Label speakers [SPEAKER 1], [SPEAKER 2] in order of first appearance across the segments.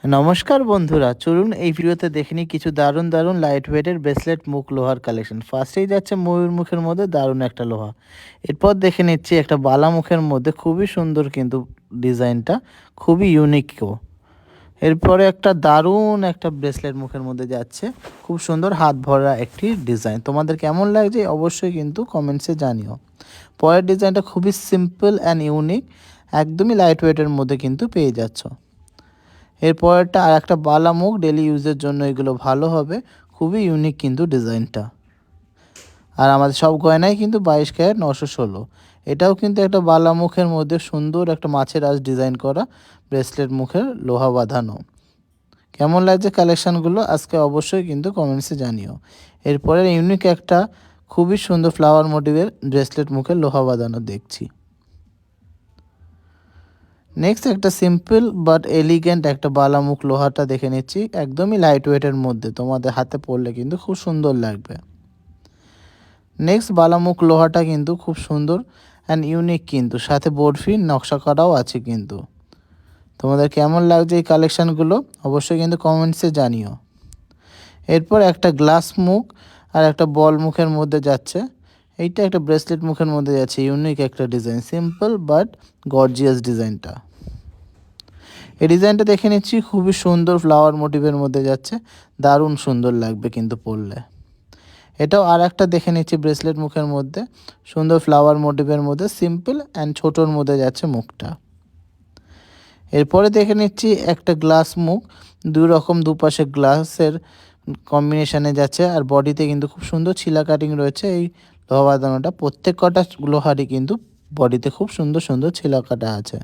[SPEAKER 1] নমস্কার বন্ধুরা, চলুন এই ভিডিওতে দেখে নিই কিছু দারুণ দারুণ লাইট ওয়েটের ব্রেসলেট মুখ লোহার কালেকশন। ফার্স্টেই যাচ্ছে ময়ূর মুখের মধ্যে দারুণ একটা লোহা। এরপর দেখে নিচ্ছি একটা বালা মুখের মধ্যে খুবই সুন্দর, কিন্তু ডিজাইনটা খুবই ইউনিকও। এরপরে একটা দারুণ একটা ব্রেসলেট মুখের মধ্যে যাচ্ছে, খুব সুন্দর হাত ভরা একটি ডিজাইন। তোমাদের কেমন লাগছে অবশ্যই কিন্তু কমেন্টসে জানিও। পরের ডিজাইনটা খুবই সিম্পল অ্যান্ড ইউনিক, একদমই লাইট ওয়েটের মধ্যে কিন্তু পেয়ে যাচ্ছ। এরপরেরটা আর একটা বালা মুখ, ডেলি ইউজের জন্য এগুলো ভালো হবে, খুবই ইউনিক কিন্তু ডিজাইনটা। আর আমাদের সব গয়নাই কিন্তু 22 ক্যারেট 916। এটাও কিন্তু একটা বালা মুখের মধ্যে সুন্দর একটা মাছের আঁশ ডিজাইন করা ব্রেসলেট মুখের লোহা বাঁধানো। কেমন লাগছে কালেকশানগুলো আজকে অবশ্যই কিন্তু কমেন্টসে জানিও। এরপরে ইউনিক একটা খুবই সুন্দর ফ্লাওয়ার মোটিভের ব্রেসলেট মুখের লোহা বাঁধানো দেখছি। নেক্সট একটা সিম্পল বাট এলিগেন্ট একটা বালামুখ লোহাটা দেখে নিচ্ছি, একদমই লাইট ওয়েটের মধ্যে, তোমাদের হাতে পড়লে কিন্তু খুব সুন্দর লাগবে। নেক্সট বালামুখ লোহাটা কিন্তু খুব সুন্দর অ্যান্ড ইউনিক, কিন্তু সাথে বরফি নকশা করাও আছে কিন্তু। তোমাদের কেমন লাগছে এই কালেকশানগুলো অবশ্যই কিন্তু কমেন্টসে জানিও। এরপর একটা গ্লাস মুখ আর একটা বল মুখের মধ্যে যাচ্ছে। এইটা একটা ব্রেসলেট মুখের মধ্যে যাচ্ছে, ইউনিক একটা ডিজাইন, সিম্পল বাট গর্জিয়াস ডিজাইনটা। এই ডিজাইনটা দেখে নিচ্ছি, খুবই সুন্দর ফ্লাওয়ার মোটিভের মধ্যে যাচ্ছে, দারুণ সুন্দর লাগবে কিন্তু পরলে। এটাও আর একটা দেখে নিচ্ছি ব্রেসলেট মুখের মধ্যে, সুন্দর ফ্লাওয়ার মোটিভের মধ্যে, সিম্পল অ্যান্ড ছোটোর মধ্যে যাচ্ছে মুখটা। এরপরে দেখে নিচ্ছি একটা গ্লাস মুখ, দুই রকম দুপাশে গ্লাসের কম্বিনেশানে যাচ্ছে, আর বডিতে কিন্তু খুব সুন্দর ছিলা কাটিং রয়েছে। এই লোহা বাঁধানোটা প্রত্যেক কটা লোহারই কিন্তু বডিতে খুব সুন্দর সুন্দর ছিলা কাটা আছে।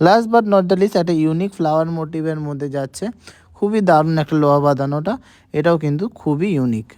[SPEAKER 1] Last but not the least একটা ইউনিক ফ্লাওয়ার মোটিভের মধ্যে যাচ্ছে, খুবই দারুণ একটা লোহা বাঁধানোটা, এটাও কিন্তু খুবই ইউনিক।